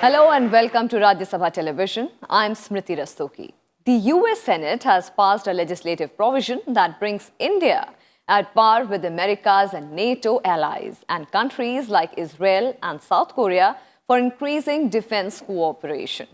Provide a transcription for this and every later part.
Hello and welcome to Rajya Sabha Television. I'm Smriti Rastogi. The US Senate has passed a legislative provision that brings India at par with America's and NATO allies and countries like Israel and South Korea for increasing defense cooperation.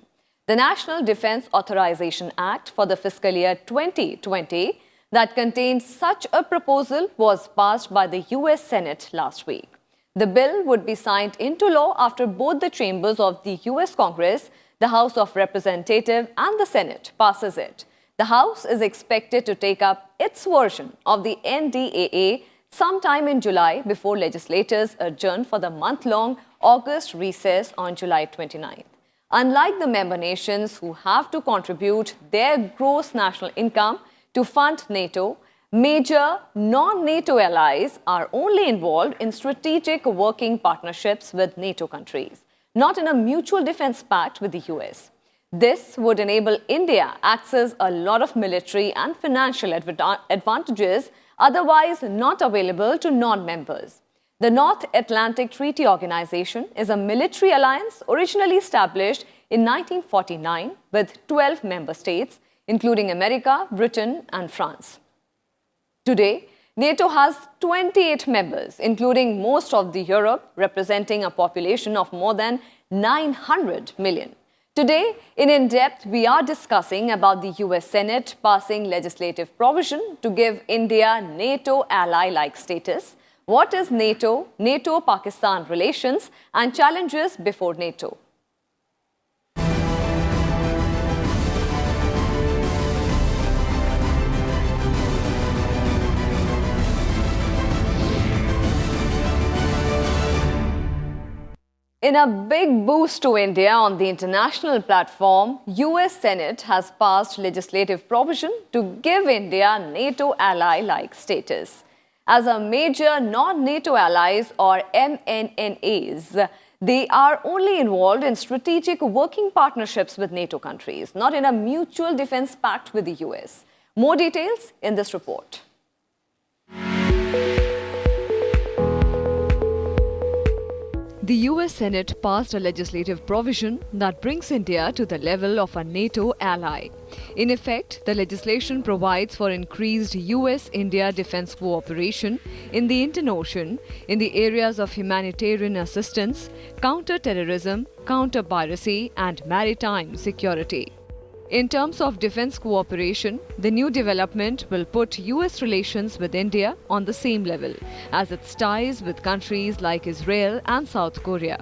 The National Defense Authorization Act for the fiscal year 2020 that contained such a proposal was passed by the US Senate last week. The bill would be signed into law after both the chambers of the US Congress, the House of Representatives and the Senate passes it. The House is expected to take up its version of the NDAA sometime in July before legislators adjourn for the month-long August recess on July 29th. Unlike the member nations who have to contribute their gross national income to fund NATO, major non-NATO allies are only involved in strategic working partnerships with NATO countries, not in a mutual defense pact with the US. This would enable India access a lot of military and financial advantages otherwise not available to non-members. The North Atlantic Treaty Organization is a military alliance originally established in 1949 with 12 member states, including America, Britain, and France. Today, NATO has 28 members, including most of the Europe, representing a population of more than 900 million. Today, in depth, we are discussing about the US Senate passing legislative provision to give India NATO ally-like status. What is NATO, NATO-Pakistan relations, and challenges before NATO? In a big boost to India on the international platform, US Senate has passed legislative provision to give India NATO ally-like status. As a major non-NATO allies or MNNAs, they are only involved in strategic working partnerships with NATO countries, not in a mutual defense pact with the US. More details in this report. The US Senate passed a legislative provision that brings India to the level of a NATO ally. In effect, the legislation provides for increased US-India defense cooperation in the Indian Ocean in the areas of humanitarian assistance, counter-terrorism, counter-piracy, and maritime security. In terms of defense cooperation, the new development will put US relations with India on the same level as its ties with countries like Israel and South Korea.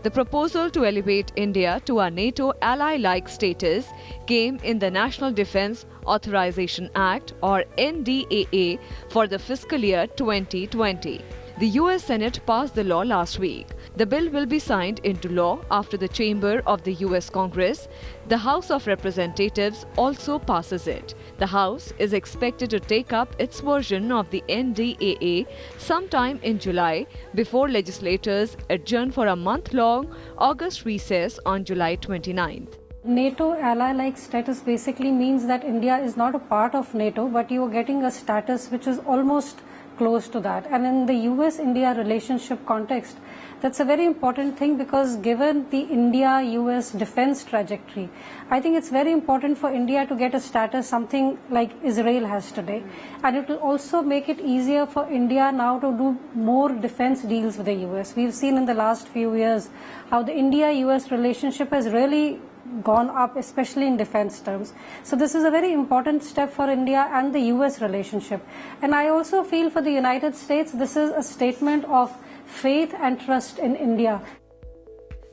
The proposal to elevate India to a NATO ally-like status came in the National Defense Authorization Act or NDAA for the fiscal year 2020. The US Senate passed the law last week. The bill will be signed into law after the chamber of the US Congress. The House of Representatives also passes it. The House is expected to take up its version of the NDAA sometime in July before legislators adjourn for a month-long August recess on July 29th. NATO ally-like status basically means that India is not a part of NATO, but you are getting a status which is almost close to that. And in the US-India relationship context, that's a very important thing because given the India-US defense trajectory, I think it's very important for India to get a status something like Israel has today. And it will also make it easier for India now to do more defense deals with the US. We've seen in the last few years how the India-US relationship has really gone up, especially in defense terms. So this is a very important step for India and the US relationship. And I also feel for the United States, this is a statement of faith and trust in India.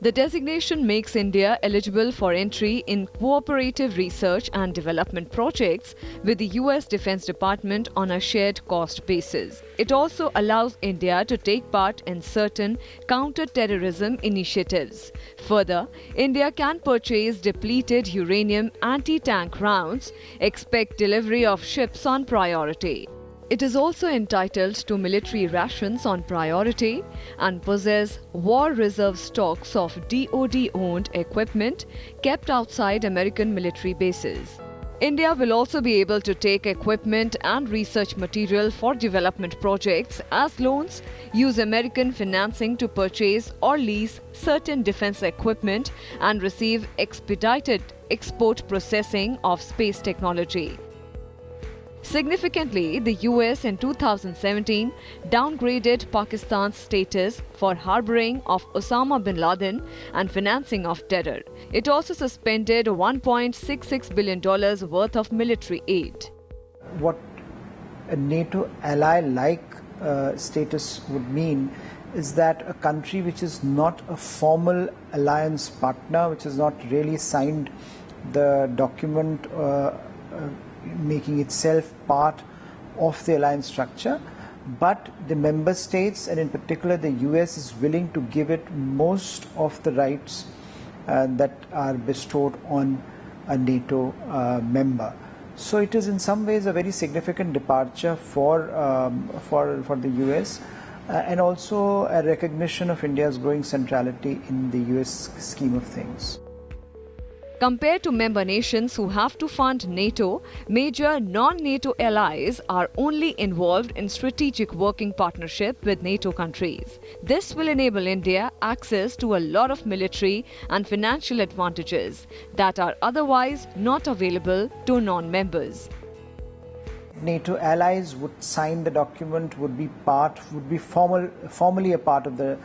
The designation makes India eligible for entry in cooperative research and development projects with the US Defense Department on a shared cost basis. It also allows India to take part in certain counter-terrorism initiatives. Further, India can purchase depleted uranium anti-tank rounds, expect delivery of ships on priority. It is also entitled to military rations on priority and possess war reserve stocks of DoD-owned equipment kept outside American military bases. India will also be able to take equipment and research material for development projects as loans, use American financing to purchase or lease certain defense equipment, and receive expedited export processing of space technology. Significantly, the US in 2017 downgraded Pakistan's status for harboring of Osama bin Laden and financing of terror. It also suspended $1.66 billion worth of military aid. What a NATO ally-like status would mean is that a country which is not a formal alliance partner, which has not really signed the document making itself part of the alliance structure, but the member states and in particular the US is willing to give it most of the rights that are bestowed on a NATO member. So it is in some ways a very significant departure for the US and also a recognition of India's growing centrality in the US scheme of things. Compared to member nations who have to fund NATO, major non-NATO allies are only involved in strategic working partnership with NATO countries. This will enable India access to a lot of military and financial advantages that are otherwise not available to non-members. NATO allies would sign the document, would be formally a part of the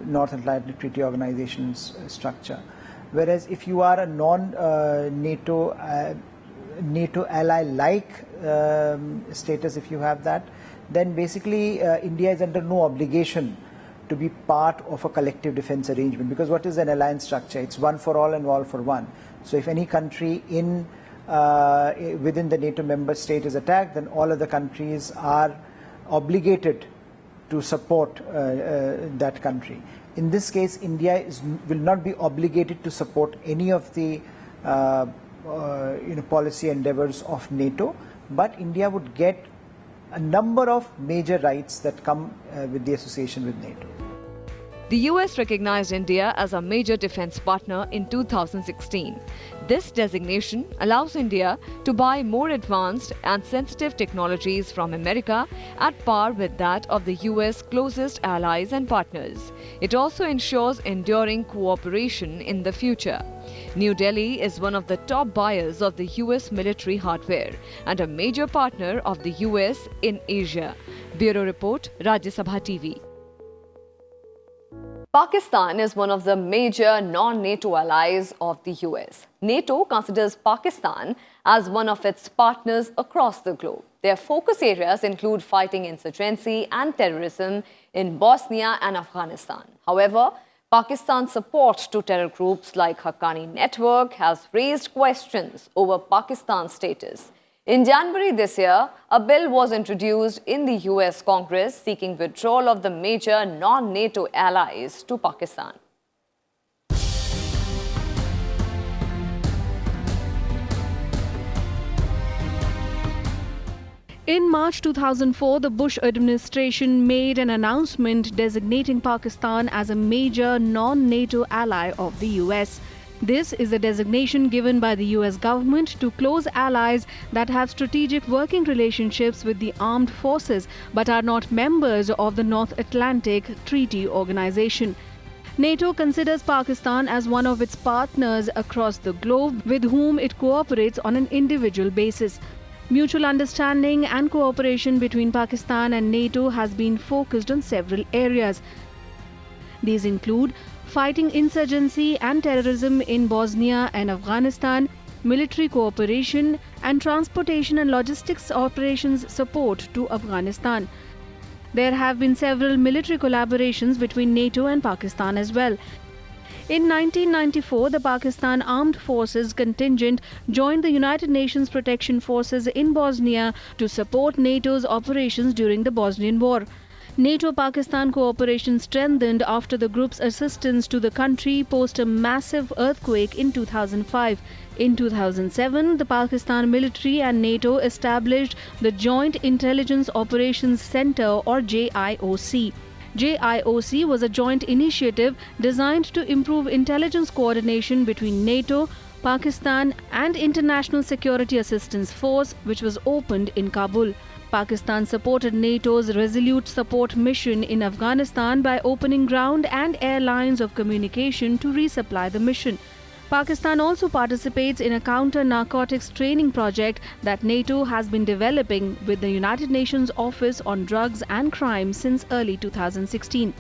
North Atlantic Treaty Organization's structure. Whereas if you are a non-NATO NATO ally-like status, if you have that, then basically India is under no obligation to be part of a collective defense arrangement. Because what is an alliance structure? It's one for all and all for one. So if any country within the NATO member state is attacked, then all other countries are obligated to support that country. In this case, India will not be obligated to support any of the policy endeavors of NATO, but India would get a number of major rights that come with the association with NATO. The US recognized India as a major defense partner in 2016. This designation allows India to buy more advanced and sensitive technologies from America at par with that of the US closest allies and partners. It also ensures enduring cooperation in the future. New Delhi is one of the top buyers of the US military hardware and a major partner of the US in Asia. Bureau Report, Rajya Sabha TV. Pakistan is one of the major non-NATO allies of the US. NATO considers Pakistan as one of its partners across the globe. Their focus areas include fighting insurgency and terrorism in Bosnia and Afghanistan. However, Pakistan's support to terror groups like Haqqani Network has raised questions over Pakistan's status. In January this year, a bill was introduced in the US Congress seeking withdrawal of the major non-NATO allies to Pakistan. In March 2004, the Bush administration made an announcement designating Pakistan as a major non-NATO ally of the US. This is a designation given by the US government to close allies that have strategic working relationships with the armed forces but are not members of the North Atlantic Treaty Organization. NATO considers Pakistan as one of its partners across the globe with whom it cooperates on an individual basis. Mutual understanding and cooperation between Pakistan and NATO has been focused on several areas. These include fighting insurgency and terrorism in Bosnia and Afghanistan, military cooperation, and transportation and logistics operations support to Afghanistan. There have been several military collaborations between NATO and Pakistan as well. In 1994, the Pakistan Armed Forces contingent joined the United Nations Protection Forces in Bosnia to support NATO's operations during the Bosnian War. NATO-Pakistan cooperation strengthened after the group's assistance to the country post a massive earthquake in 2005. In 2007, the Pakistan military and NATO established the Joint Intelligence Operations Center or JIOC. JIOC was a joint initiative designed to improve intelligence coordination between NATO, Pakistan, and International Security Assistance Force, which was opened in Kabul. Pakistan supported NATO's Resolute Support Mission in Afghanistan by opening ground and air lines of communication to resupply the mission. Pakistan also participates in a counter-narcotics training project that NATO has been developing with the United Nations Office on Drugs and Crime since early 2016.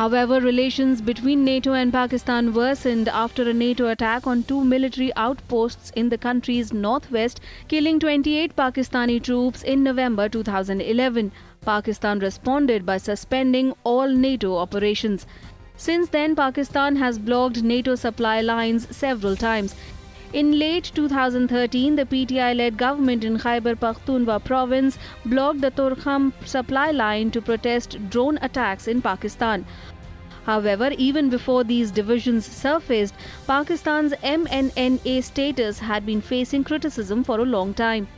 However, relations between NATO and Pakistan worsened after a NATO attack on two military outposts in the country's northwest, killing 28 Pakistani troops in November 2011. Pakistan responded by suspending all NATO operations. Since then, Pakistan has blocked NATO supply lines several times. In late 2013, the PTI-led government in Khyber Pakhtunkhwa province blocked the Torkham supply line to protest drone attacks in Pakistan. However, even before these divisions surfaced, Pakistan's MNNA status had been facing criticism for a long time.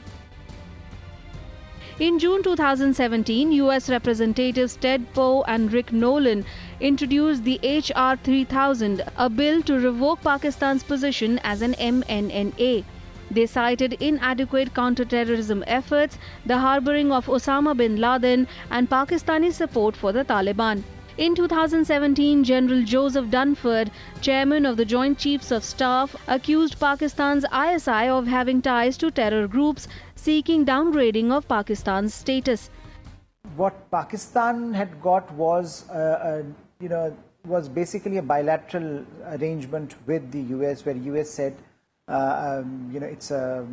In June 2017, US Representatives Ted Poe and Rick Nolan introduced the H.R. 3000, a bill to revoke Pakistan's position as an MNNA. They cited inadequate counterterrorism efforts, the harboring of Osama bin Laden, and Pakistani support for the Taliban. In 2017, General Joseph Dunford, chairman of the Joint Chiefs of Staff, accused Pakistan's ISI of having ties to terror groups, seeking downgrading of Pakistan's status. What Pakistan had got was, was basically a bilateral arrangement with the US, where US said, it's a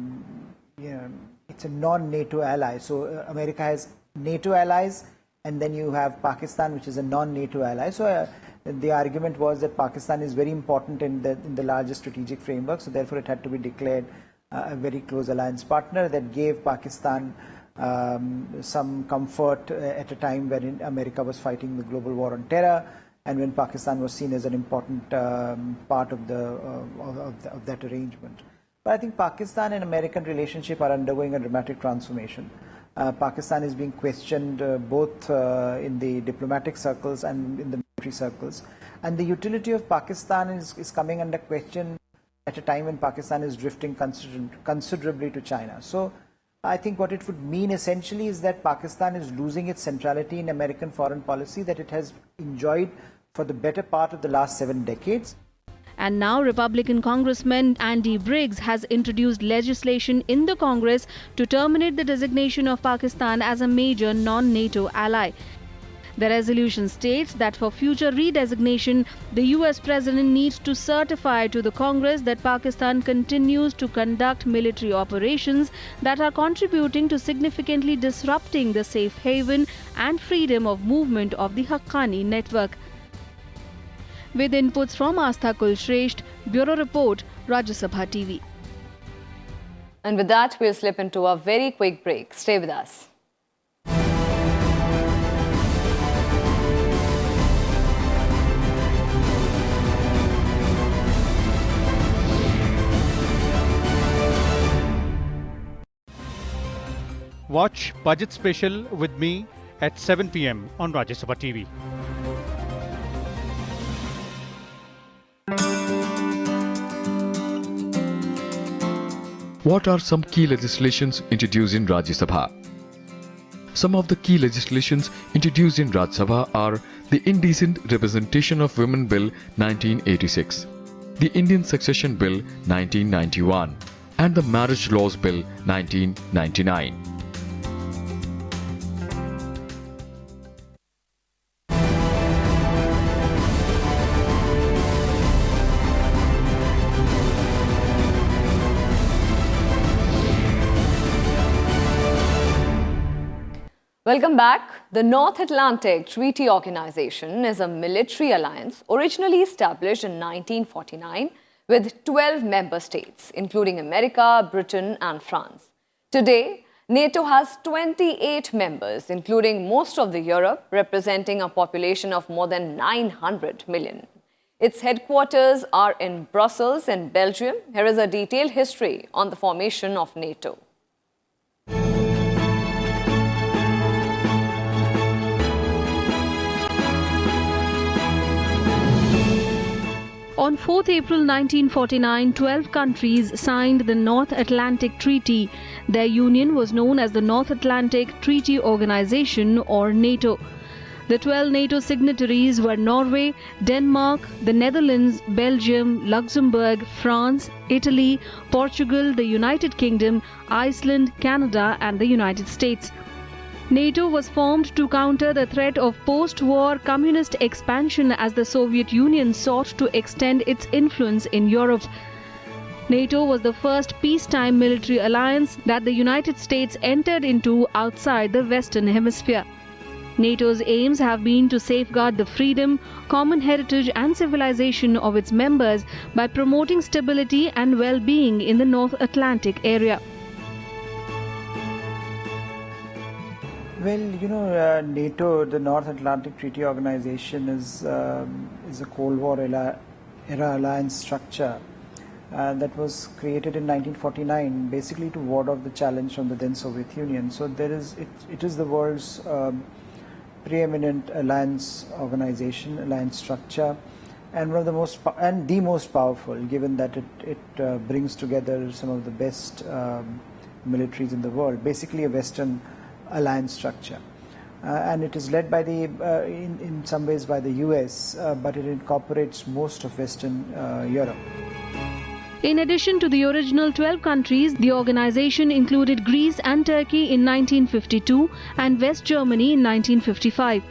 non-NATO ally. So America has NATO allies, and then you have Pakistan, which is a non-NATO ally. So the argument was that Pakistan is very important in the larger strategic framework, so therefore it had to be declared a very close alliance partner. That gave Pakistan some comfort at a time when America was fighting the global war on terror, and when Pakistan was seen as an important part of that arrangement. But I think Pakistan and American relationship are undergoing a dramatic transformation. Pakistan is being questioned both in the diplomatic circles and in the military circles. And the utility of Pakistan is coming under question at a time when Pakistan is drifting considerably to China. So I think what it would mean essentially is that Pakistan is losing its centrality in American foreign policy that it has enjoyed for the better part of the last 7 decades. And now Republican Congressman Andy Briggs has introduced legislation in the Congress to terminate the designation of Pakistan as a major non-NATO ally. The resolution states that for future redesignation, the US President needs to certify to the Congress that Pakistan continues to conduct military operations that are contributing to significantly disrupting the safe haven and freedom of movement of the Haqqani network. With inputs from Astha Kulshresht, Bureau Report, Rajya Sabha TV. And with that, we'll slip into a very quick break. Stay with us. Watch Budget Special with me at 7 p.m. on Rajya Sabha TV. What are some key legislations introduced in Rajya Sabha? Some of the key legislations introduced in Rajya Sabha are the Indecent Representation of Women Bill 1986, the Indian Succession Bill 1991, and the Marriage Laws Bill 1999. Welcome back. The North Atlantic Treaty Organization is a military alliance originally established in 1949 with 12 member states, including America, Britain, and France. Today, NATO has 28 members, including most of the Europe, representing a population of more than 900 million. Its headquarters are in Brussels in Belgium. Here is a detailed history on the formation of NATO. On 4th April 1949, 12 countries signed the North Atlantic Treaty. Their union was known as the North Atlantic Treaty Organization, or NATO. The 12 NATO signatories were Norway, Denmark, the Netherlands, Belgium, Luxembourg, France, Italy, Portugal, the United Kingdom, Iceland, Canada, and the United States. NATO was formed to counter the threat of post-war communist expansion as the Soviet Union sought to extend its influence in Europe. NATO was the first peacetime military alliance that the United States entered into outside the Western Hemisphere. NATO's aims have been to safeguard the freedom, common heritage and civilization of its members by promoting stability and well-being in the North Atlantic area. Well, NATO, the North Atlantic Treaty Organization, is a Cold War era alliance structure that was created in 1949, basically to ward off the challenge from the then Soviet Union. So it is the world's preeminent alliance organization, alliance structure, and one of the most powerful, given that it brings together some of the best militaries in the world, basically a Western alliance structure, and it is led by in some ways by the US, but it incorporates most of Western Europe. In addition to the original 12 countries, the organization included Greece and Turkey in 1952 and West Germany in 1955.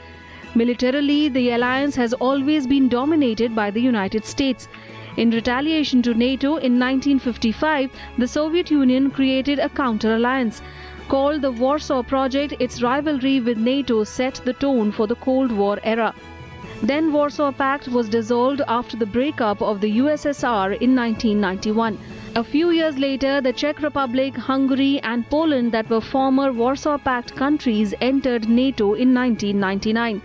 Militarily, the alliance has always been dominated by the United States. In retaliation to NATO in 1955, the Soviet Union created a counter-alliance. Called the Warsaw Project, its rivalry with NATO set the tone for the Cold War era. Then Warsaw Pact was dissolved after the breakup of the USSR in 1991. A few years later, the Czech Republic, Hungary and Poland, that were former Warsaw Pact countries, entered NATO in 1999.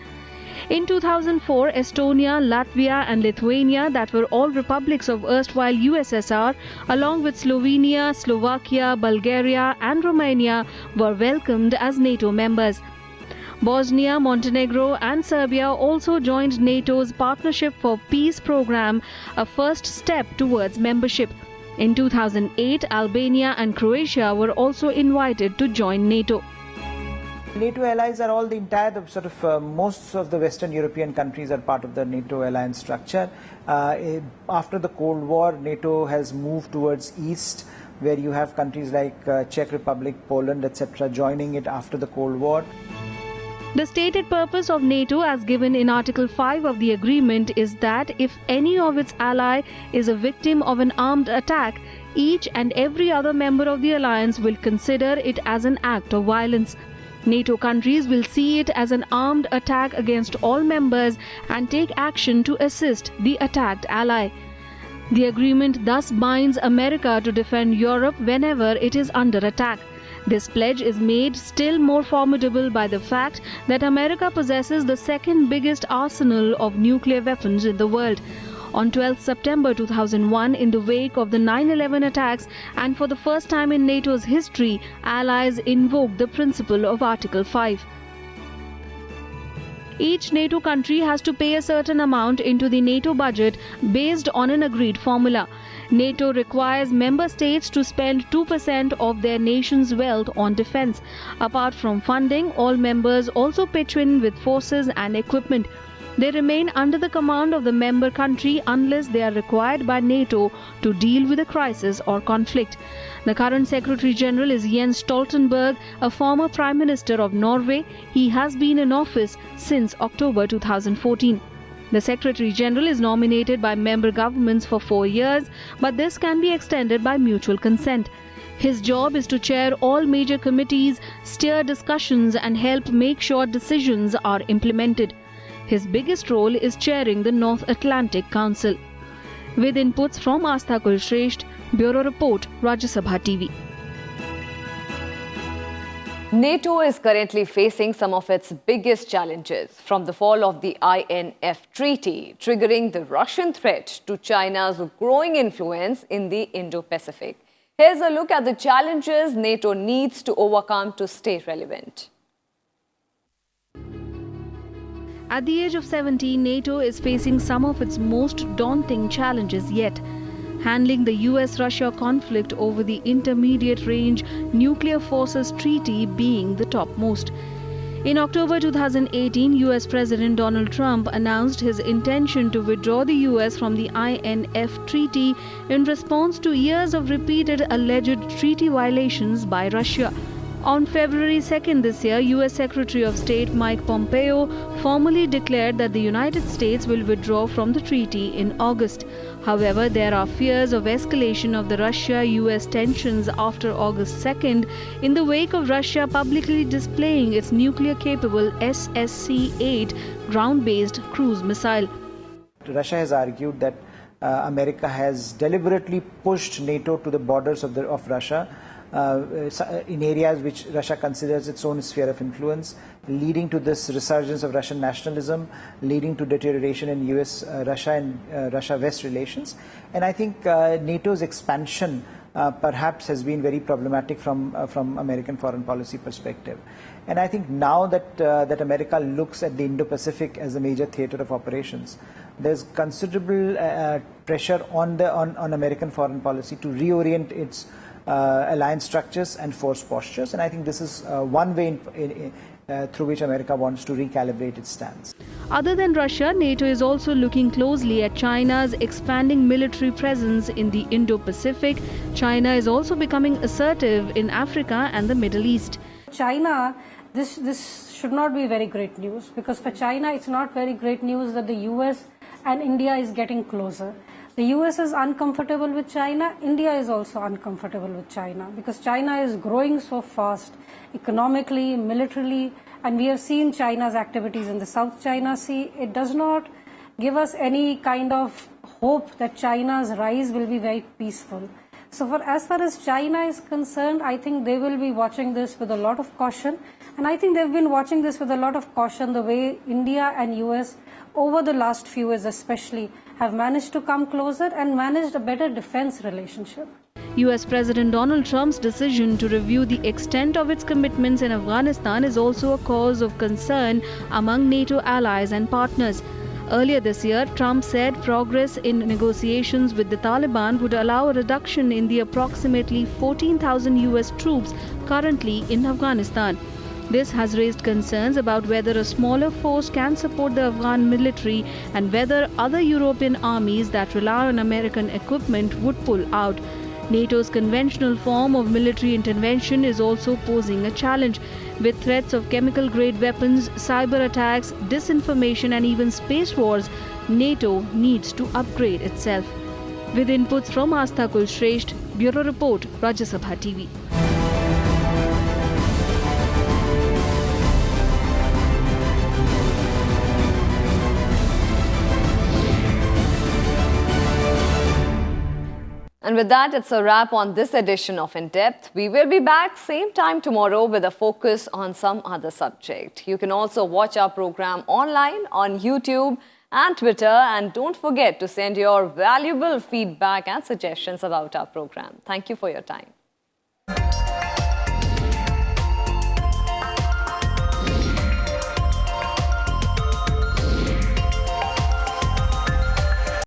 In 2004, Estonia, Latvia and Lithuania, that were all republics of erstwhile USSR, along with Slovenia, Slovakia, Bulgaria and Romania, were welcomed as NATO members. Bosnia, Montenegro and Serbia also joined NATO's Partnership for Peace program, a first step towards membership. In 2008, Albania and Croatia were also invited to join NATO. NATO allies are all most of the Western European countries are part of the NATO alliance structure. After the Cold War, NATO has moved towards East, where you have countries like Czech Republic, Poland, etc. joining it after the Cold War. The stated purpose of NATO, as given in Article 5 of the agreement, is that if any of its ally is a victim of an armed attack, each and every other member of the alliance will consider it as an act of violence. NATO countries will see it as an armed attack against all members and take action to assist the attacked ally. The agreement thus binds America to defend Europe whenever it is under attack. This pledge is made still more formidable by the fact that America possesses the second biggest arsenal of nuclear weapons in the world. On 12 September 2001, in the wake of the 9/11 attacks and for the first time in NATO's history, allies invoked the principle of Article 5. Each NATO country has to pay a certain amount into the NATO budget based on an agreed formula. NATO requires member states to spend 2% of their nation's wealth on defense. Apart from funding, all members also pitch in with forces and equipment. They remain under the command of the member country unless they are required by NATO to deal with a crisis or conflict. The current Secretary General is Jens Stoltenberg, a former Prime Minister of Norway. He has been in office since October 2014. The Secretary General is nominated by member governments for 4 years, but this can be extended by mutual consent. His job is to chair all major committees, steer discussions, and help make sure decisions are implemented. His biggest role is chairing the North Atlantic Council. With inputs from Astha Kulshresht, Bureau Report, Rajya Sabha TV. NATO is currently facing some of its biggest challenges, from the fall of the INF Treaty, triggering the Russian threat, to China's growing influence in the Indo-Pacific. Here's a look at the challenges NATO needs to overcome to stay relevant. At the age of 70, NATO is facing some of its most daunting challenges yet, handling the US-Russia conflict over the Intermediate Range Nuclear Forces Treaty being the topmost. In October 2018, US President Donald Trump announced his intention to withdraw the US from the INF Treaty in response to years of repeated alleged treaty violations by Russia. On February 2nd this year, US Secretary of State Mike Pompeo formally declared that the United States will withdraw from the treaty in August. However, there are fears of escalation of the Russia-US tensions after August 2nd in the wake of Russia publicly displaying its nuclear-capable SSC-8 ground-based cruise missile. Russia has argued that America has deliberately pushed NATO to the borders of Russia in areas which Russia considers its own sphere of influence, leading to this resurgence of Russian nationalism, leading to deterioration in US-Russia and Russia-West relations. And I think NATO's expansion perhaps has been very problematic from American foreign policy perspective. And I think now that America looks at the Indo-Pacific as a major theater of operations, there's considerable pressure on American foreign policy to reorient its alliance structures and force postures, and I think this is one way through which America wants to recalibrate its stance. Other than Russia, NATO is also looking closely at China's expanding military presence in the Indo-Pacific. China is also becoming assertive in Africa and the Middle East. China, this should not be very great news, because for China it's not very great news that the US and India is getting closer. The US is uncomfortable with China, India is also uncomfortable with China, because China is growing so fast economically, militarily, and we have seen China's activities in the South China Sea. It does not give us any kind of hope that China's rise will be very peaceful. So as far as China is concerned, I think they will be watching this with a lot of caution, and I think they've been watching this with a lot of caution the way India and US over the last few years especially have managed to come closer and managed a better defense relationship. US President Donald Trump's decision to review the extent of its commitments in Afghanistan is also a cause of concern among NATO allies and partners. Earlier this year, Trump said progress in negotiations with the Taliban would allow a reduction in the approximately 14,000 US troops currently in Afghanistan. This has raised concerns about whether a smaller force can support the Afghan military and whether other European armies that rely on American equipment would pull out. NATO's conventional form of military intervention is also posing a challenge. With threats of chemical-grade weapons, cyber attacks, disinformation and even space wars, NATO needs to upgrade itself. With inputs from Astha Kulshresht, Bureau Report, Rajya Sabha TV. And with that, it's a wrap on this edition of In Depth. We will be back same time tomorrow with a focus on some other subject. You can also watch our program online on YouTube and Twitter. And don't forget to send your valuable feedback and suggestions about our program. Thank you for your time.